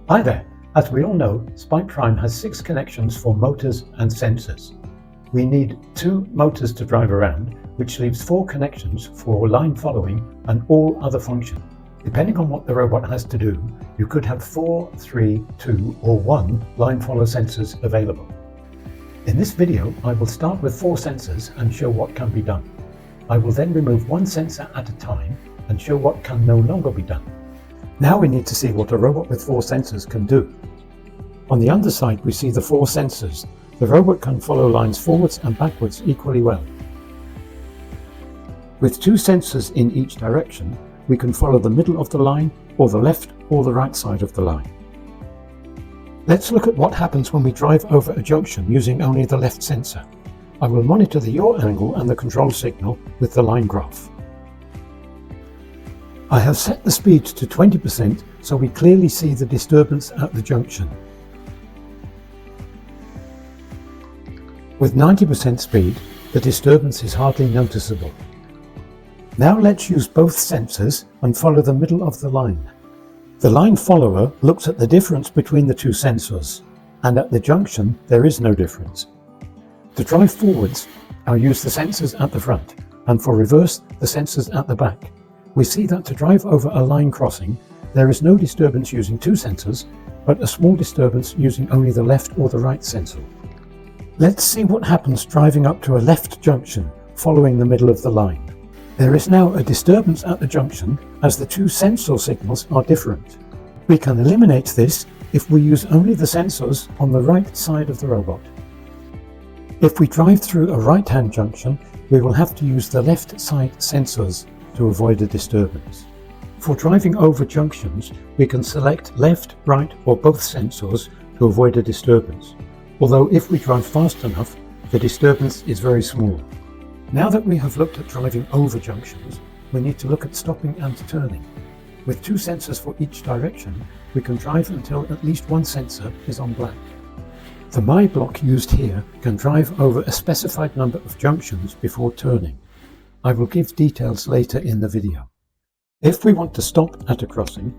Hi there! As we all know, SpikePrime has 6 connections for motors and sensors. We need 2 motors to drive around, which leaves 4 connections for line following and all other functions. Depending on what the robot has to do, you could have 4, 3, 2 or 1 line follow sensors available. In this video, I will start with 4 sensors and show what can be done. I will then remove 1 sensor at a time and show what can no longer be done. Now we need to see what a robot with 4 sensors can do. On the underside we see the 4 sensors. The robot can follow lines forwards and backwards equally well. With 2 sensors in each direction, we can follow the middle of the line, or the left or the right side of the line. Let's look at what happens when we drive over a junction using only the left sensor. I will monitor the yaw angle and the control signal with the line graph. I have set the speed to 20% so we clearly see the disturbance at the junction. With 90% speed, the disturbance is hardly noticeable. Now let's use both sensors and follow the middle of the line. The line follower looks at the difference between the 2 sensors, and at the junction there is no difference. To drive forwards, I'll use the sensors at the front, and for reverse, the sensors at the back. We see that to drive over a line crossing, there is no disturbance using 2 sensors, but a small disturbance using only the left or the right sensor. Let's see what happens driving up to a left junction, following the middle of the line. There is now a disturbance at the junction as the 2 sensor signals are different. We can eliminate this if we use only the sensors on the right side of the robot. If we drive through a right-hand junction, we will have to use the left side sensors to avoid a disturbance. For driving over junctions, we can select left, right or both sensors to avoid a disturbance, although if we drive fast enough, the disturbance is very small. Now that we have looked at driving over junctions, we need to look at stopping and turning. With 2 sensors for each direction, we can drive until at least 1 sensor is on black. The My block used here can drive over a specified number of junctions before turning. I will give details later in the video. If we want to stop at a crossing,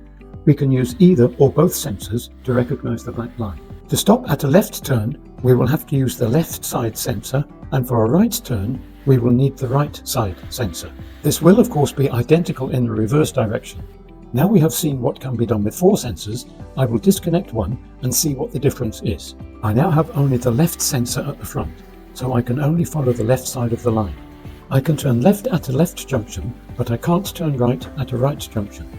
we can use either or both sensors to recognize the black line. To stop at a left turn, we will have to use the left side sensor, and for a right turn, we will need the right side sensor. This will of course be identical in the reverse direction. Now we have seen what can be done with 4 sensors, I will disconnect one and see what the difference is. I now have only the left sensor at the front, so I can only follow the left side of the line. I can turn left at a left junction, but I can't turn right at a right junction.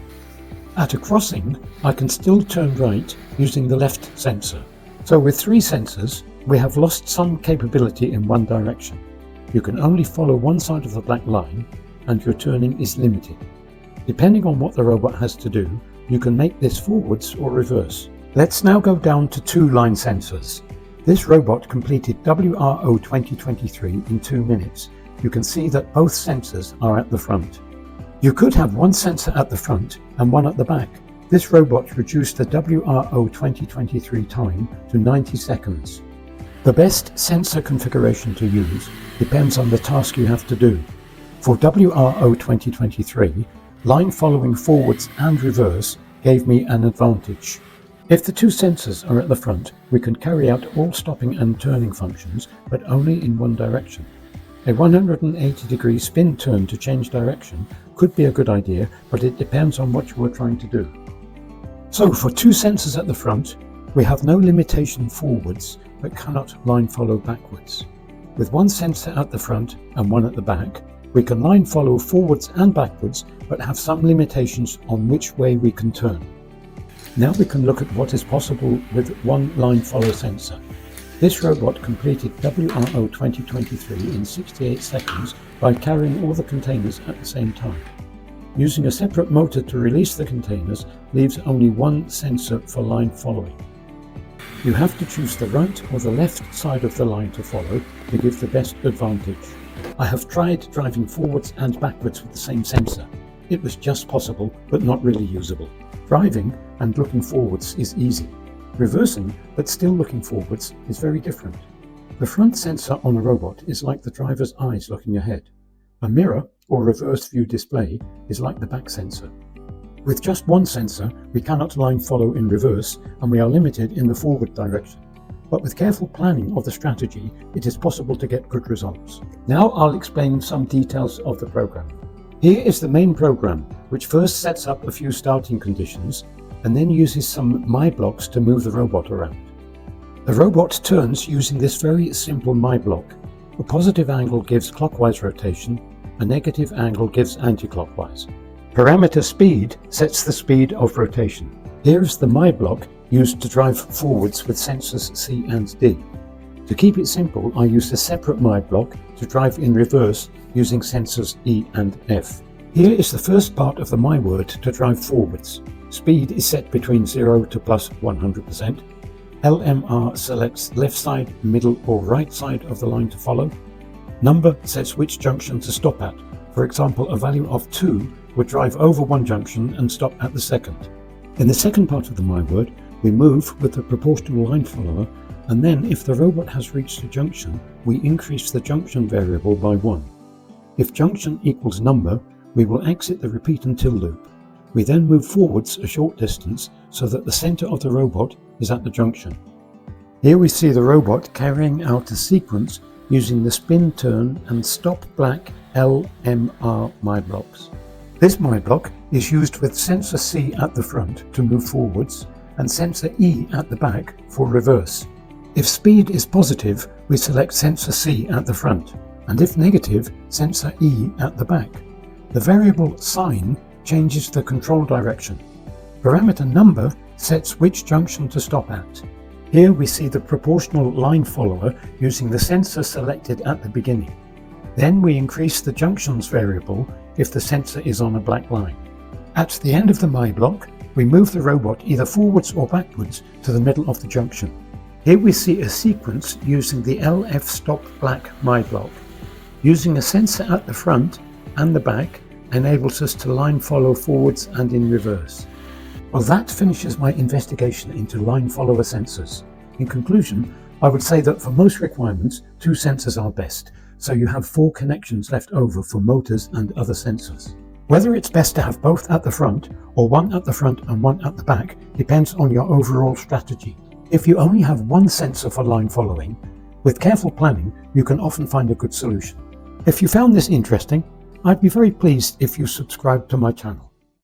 At a crossing, I can still turn right using the left sensor. So with 3 sensors, we have lost some capability in one direction. You can only follow one side of the black line, and your turning is limited. Depending on what the robot has to do, you can make this forwards or reverse. Let's now go down to 2 line sensors. This robot completed WRO 2023 in 2 minutes. You can see that both sensors are at the front. You could have 1 sensor at the front and 1 at the back. This robot reduced the WRO 2023 time to 90 seconds. The best sensor configuration to use depends on the task you have to do. For WRO 2023, line following forwards and reverse gave me an advantage. If the 2 sensors are at the front, we can carry out all stopping and turning functions, but only in one direction. A 180-degree spin turn to change direction could be a good idea, but it depends on what you are trying to do. So for 2 sensors at the front, we have no limitation forwards, but cannot line follow backwards. With 1 sensor at the front and 1 at the back, we can line follow forwards and backwards, but have some limitations on which way we can turn. Now we can look at what is possible with 1 line follow sensor. This robot completed WRO 2023 in 68 seconds by carrying all the containers at the same time. Using a separate motor to release the containers leaves only 1 sensor for line following. You have to choose the right or the left side of the line to follow to give the best advantage. I have tried driving forwards and backwards with the same sensor. It was just possible, but not really usable. Driving and looking forwards is easy. Reversing, but still looking forwards, is very different. The front sensor on a robot is like the driver's eyes looking ahead. A mirror, or reverse view display, is like the back sensor. With just one sensor, we cannot line follow in reverse, and we are limited in the forward direction. But with careful planning of the strategy, it is possible to get good results. Now I'll explain some details of the program. Here is the main program, which first sets up a few starting conditions, and then uses some my blocks to move the robot around. The robot turns using this very simple my block. A positive angle gives clockwise rotation, a negative angle gives anti-clockwise. Parameter speed sets the speed of rotation. Here is the my block used to drive forwards with sensors C and D. To keep it simple, I used a separate my block to drive in reverse using sensors E and F. Here is the first part of the my word to drive forwards. Speed is set between 0 to plus 100%. LMR selects left side, middle or right side of the line to follow. Number sets which junction to stop at. For example, a value of 2 would drive over one junction and stop at the second. In the second part of the my word, we move with the proportional line follower, and then if the robot has reached a junction, we increase the junction variable by 1. If junction equals number, we will exit the repeat until loop. We then move forwards a short distance so that the center of the robot is at the junction. Here we see the robot carrying out a sequence using the spin, turn and stop black LMR my blocks. This my block is used with sensor C at the front to move forwards and sensor E at the back for reverse. If speed is positive, we select sensor C at the front, and if negative, sensor E at the back. The variable sign changes the control direction. Parameter number sets which junction to stop at. Here we see the proportional line follower using the sensor selected at the beginning. Then we increase the junctions variable if the sensor is on a black line. At the end of the my block, we move the robot either forwards or backwards to the middle of the junction. Here we see a sequence using the LF stop black my block. Using a sensor at the front and the back enables us to line follow forwards and in reverse. Well, that finishes my investigation into line follower sensors. In conclusion, I would say that for most requirements, 2 sensors are best, so you have 4 connections left over for motors and other sensors. Whether it's best to have both at the front or one at the front and one at the back depends on your overall strategy. If you only have one sensor for line following, with careful planning, you can often find a good solution. If you found this interesting, I'd be very pleased if you subscribe to my channel.